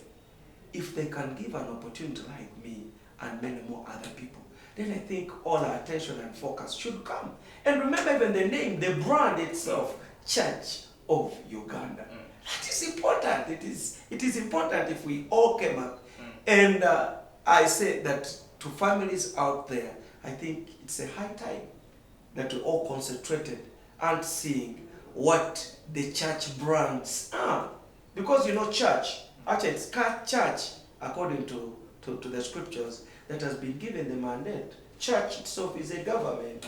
S2: If they can give an opportunity like me and many more other people, then I think all our attention and focus should come. And remember, even the name, the brand itself, Church of Uganda. That is important. It is important if we all came up. And I say that to families out there, I think it's a high time that we all concentrated and seeing what the church brands are. Because you know, church, actually it's church, according to the scriptures, that has been given the mandate. Church itself is a government.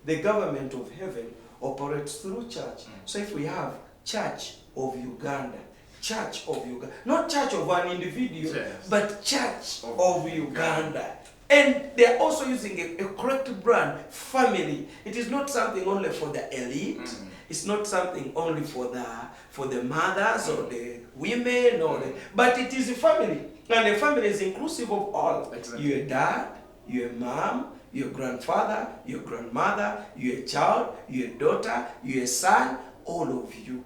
S2: The government of heaven operates through church. So if we have Church of Uganda, Church of Uganda, not church of an individual, but Church of Uganda. And they're also using a correct brand, family. It is not something only for the elite. It's not something only for the mothers or the women, but it is a family. And the family is inclusive of all.
S1: Exactly.
S2: You're a dad, you're a mom, you're a grandfather, you're a grandmother, you're a child, you're a daughter, you're a son, all of you.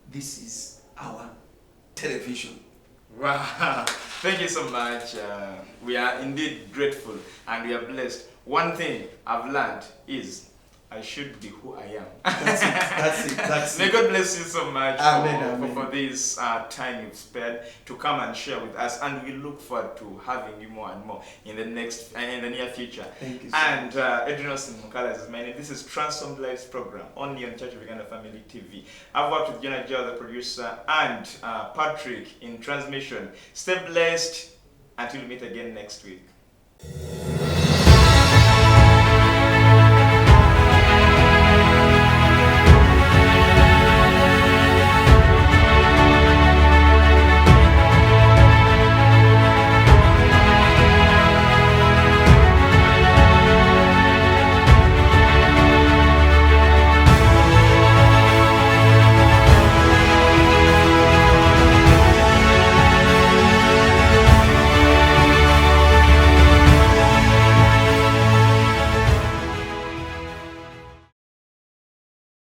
S2: This is our television.
S1: Wow. Thank you so much. We are indeed grateful and we are blessed. One thing I've learned is I should be who I am.
S2: That's
S1: May God bless you so much
S2: for
S1: this time you've spared to come and share with us, and we look forward to having you more and more in the near future.
S2: Thank you so
S1: and Edrin Mukala is my name. This is Transformed Lives program only on Church of Uganda Family TV. I've worked with Jonah Joe, the producer, and Patrick in transmission. Stay blessed until we meet again next week.